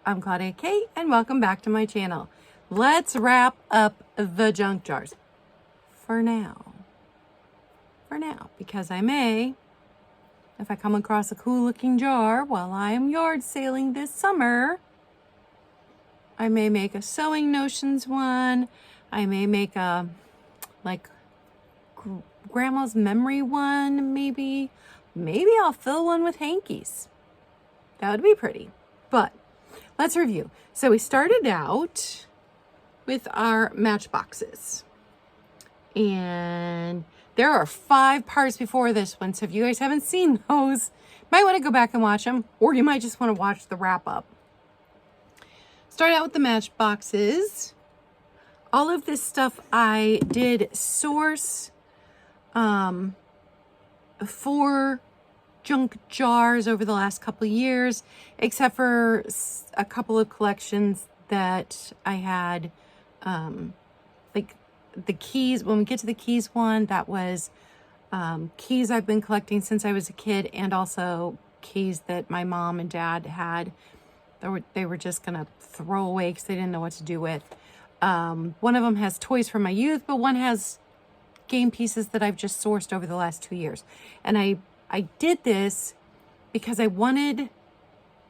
I'm Claudia Kate and welcome back to my channel. Let's wrap up the junk jars for now. Because I may, if I come across a cool looking jar while I am yard sailing this summer, I may make a sewing notions one. I may make a grandma's memory one, maybe. Maybe I'll fill one with hankies. That would be pretty. But let's review. So we started out with our matchboxes. And there are 5 parts before this one. So if you guys haven't seen those, you might want to go back and watch them. Or you might just want to watch the wrap up. Start out with the matchboxes. All of this stuff I did source for junk jars over the last couple of years, except for a couple of collections that I had, like the keys. When we get to the keys one, that was keys I've been collecting since I was a kid, and also keys that my mom and dad had. They were just gonna throw away because they didn't know what to do with. One of them has toys from my youth, but one has game pieces that I've just sourced over the last 2 years. And I did this because I wanted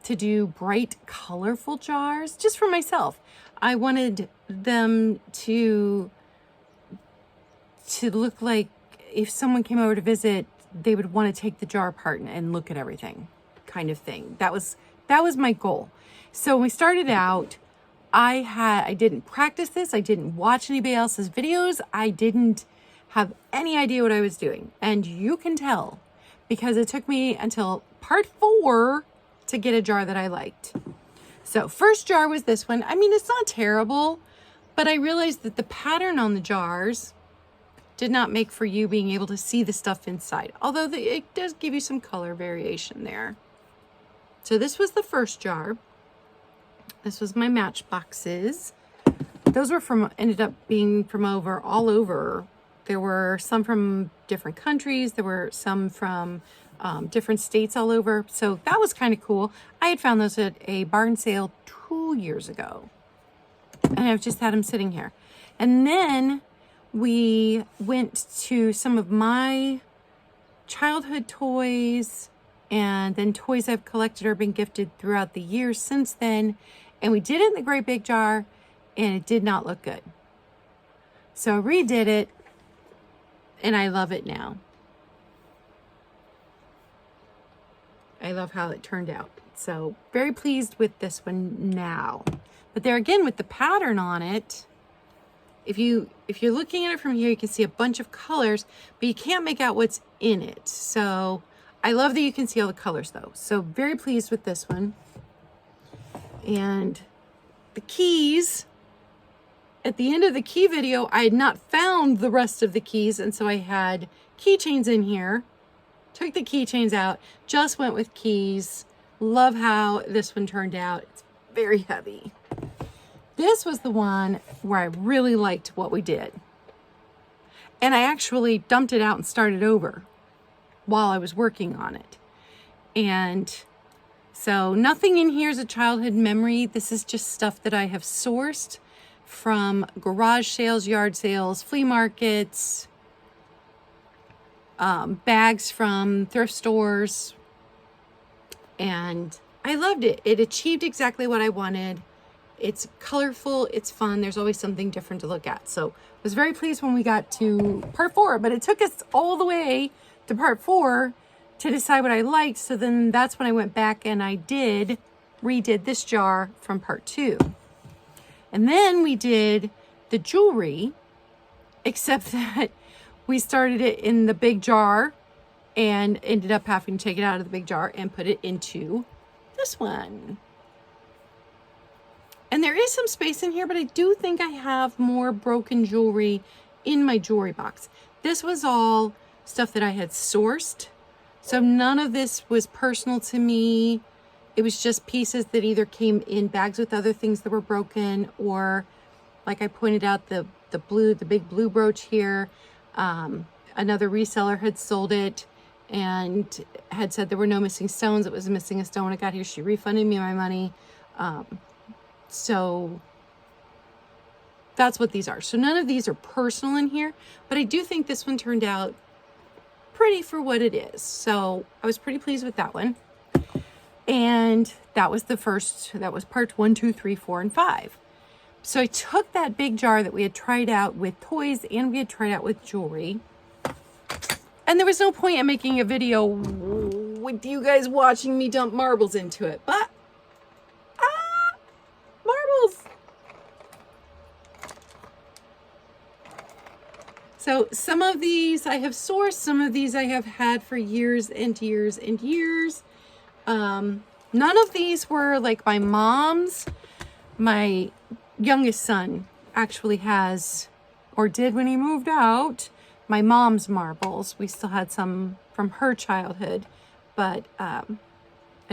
to do bright, colorful jars just for myself. I wanted them to look like if someone came over to visit, they would want to take the jar apart and look at everything, kind of thing. That was my goal. So when we started out, I didn't practice this. I didn't watch anybody else's videos. I didn't have any idea what I was doing. And you can tell because it took me until part 4 to get a jar that I liked. So first jar was this one. I mean, it's not terrible, but I realized that the pattern on the jars did not make for you being able to see the stuff inside. Although it does give you some color variation there. So this was the first jar. This was my matchboxes. Those were ended up being from all over. There were some from different countries. There were some from different states all over. So that was kind of cool. I had found those at a barn sale 2 years ago. And I've just had them sitting here. And then we went to some of my childhood toys and then toys I've collected or been gifted throughout the years since then. And we did it in the great big jar and it did not look good. So I redid it. And I love it now. I love how it turned out. So very pleased with this one now. But there again, with the pattern on it, if you're looking at it from here, you can see a bunch of colors, but you can't make out what's in it. So I love that you can see all the colors though. So very pleased with this one. And the keys. At the end of the key video, I had not found the rest of the keys, and so I had keychains in here. Took the keychains out, just went with keys. Love how this one turned out. It's very heavy. This was the one where I really liked what we did. And I actually dumped it out and started over while I was working on it. And so nothing in here is a childhood memory. This is just stuff that I have sourced from garage sales, yard sales, flea markets, bags from thrift stores. And I loved it. It achieved exactly what I wanted. It's colorful, it's fun. There's always something different to look at. So I was very pleased when we got to part 4, but it took us all the way to part 4 to decide what I liked. So then that's when I went back and I redid this jar from part 2. And then we did the jewelry, except that we started it in the big jar and ended up having to take it out of the big jar and put it into this one. And there is some space in here, but I do think I have more broken jewelry in my jewelry box. This was all stuff that I had sourced. So none of this was personal to me. It was just pieces that either came in bags with other things that were broken, or like I pointed out, the big blue brooch here. Another reseller had sold it and had said there were no missing stones. It was missing a stone when it got here. She refunded me my money. So that's what these are. So none of these are personal in here, but I do think this one turned out pretty for what it is. So I was pretty pleased with that one. And that was parts 1, 2, 3, 4, and 5. So I took that big jar that we had tried out with toys and we had tried out with jewelry. And there was no point in making a video with you guys watching me dump marbles into it. But, marbles! So some of these I have sourced, some of these I have had for years and years and years. None of these were like my mom's. My youngest son actually has, or did when he moved out, my mom's marbles. We still had some from her childhood, but I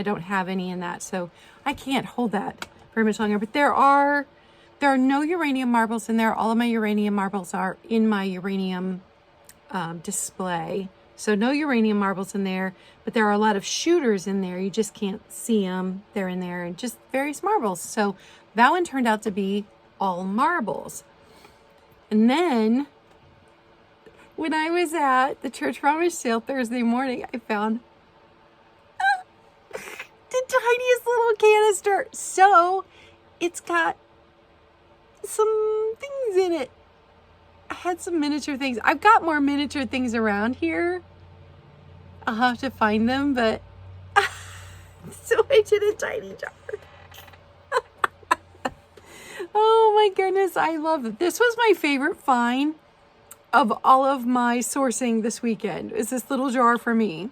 don't have any in that, so I can't hold that very much longer. But there are no uranium marbles in there. All of my uranium marbles are in my uranium display. So no uranium marbles in there, but there are a lot of shooters in there. You just can't see them. They're in there, and just various marbles. So that one turned out to be all marbles. And then when I was at the church rummage sale Thursday morning, I found the tiniest little canister. So it's got some things in it. I had some miniature things. I've got more miniature things around here. I'll have to find them, but so I did a tiny jar. Oh my goodness, I love it. This was my favorite find of all of my sourcing this weekend, is this little jar for me.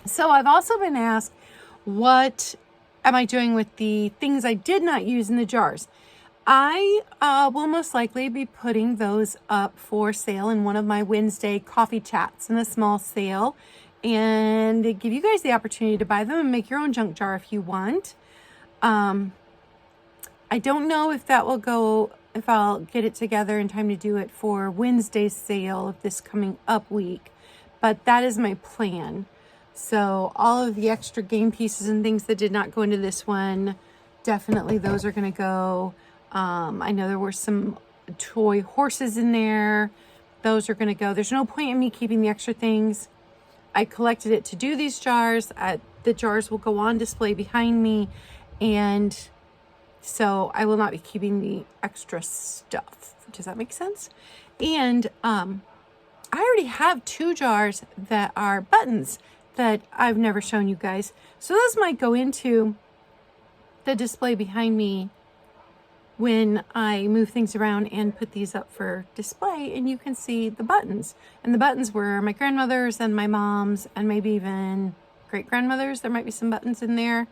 So I've also been asked, what am I doing with the things I did not use in the jars? I will most likely be putting those up for sale in one of my Wednesday coffee chats in a small sale, and give you guys the opportunity to buy them and make your own junk jar if you want. I don't know if that will go, if I'll get it together in time to do it for Wednesday's sale of this coming up week, but that is my plan. So all of the extra game pieces and things that did not go into this one, definitely those are going to go. I know there were some toy horses in there. Those are going to go. There's no point in me keeping the extra things. I collected it to do these jars. The jars will go on display behind me, and so I will not be keeping the extra stuff. Does that make sense? And I already have 2 jars that are buttons that I've never shown you guys. So those might go into the display behind me when I move things around and put these up for display, and you can see the buttons. And the buttons were my grandmother's and my mom's, and maybe even great-grandmother's. There might be some buttons in there.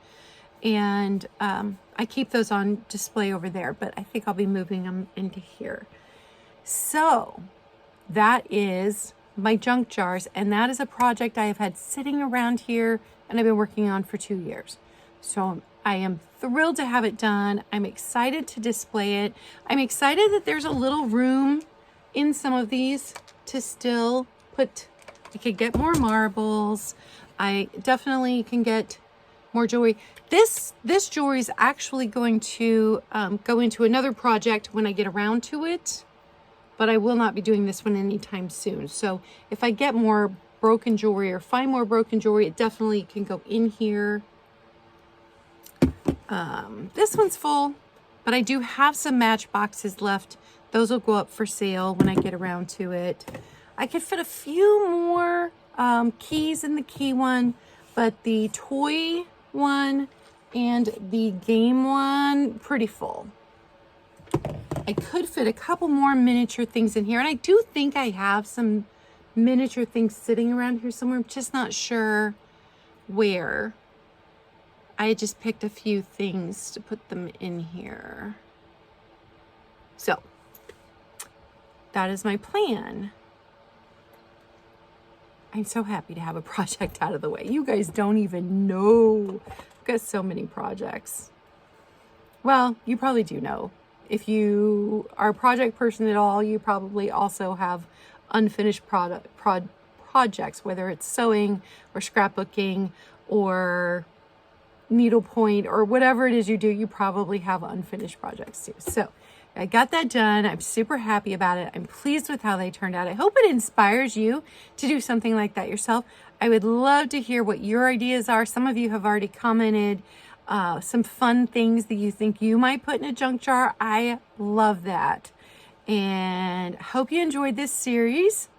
And I keep those on display over there, but I think I'll be moving them into here. So that is my junk jars, and that is a project I have had sitting around here and I've been working on for 2 years. So I am thrilled to have it done. I'm excited to display it. I'm excited that there's a little room in some of these to still put, I could get more marbles. I definitely can get more jewelry. This jewelry is actually going to go into another project when I get around to it, but I will not be doing this one anytime soon. So if I get more broken jewelry or find more broken jewelry, it definitely can go in here. This one's full, but I do have some matchboxes left. Those will go up for sale when I get around to it. I could fit a few more keys in the key one, but the toy one and the game one, pretty full. I could fit a couple more miniature things in here, and I do think I have some miniature things sitting around here somewhere. I'm just not sure where. I just picked a few things to put them in here. So that is my plan. I'm so happy to have a project out of the way. You guys don't even know. I've got so many projects. Well, you probably do know. If you are a project person at all, you probably also have unfinished projects, whether it's sewing or scrapbooking or needlepoint or whatever it is you do, you probably have unfinished projects too. So I got that done. I'm super happy about it. I'm pleased with how they turned out. I hope it inspires you to do something like that yourself. I would love to hear what your ideas are. Some of you have already commented some fun things that you think you might put in a junk jar. I love that. And hope you enjoyed this series.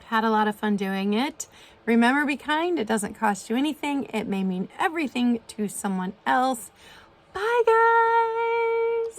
Had a lot of fun doing it. Remember, be kind. It doesn't cost you anything. It may mean everything to someone else. Bye, guys.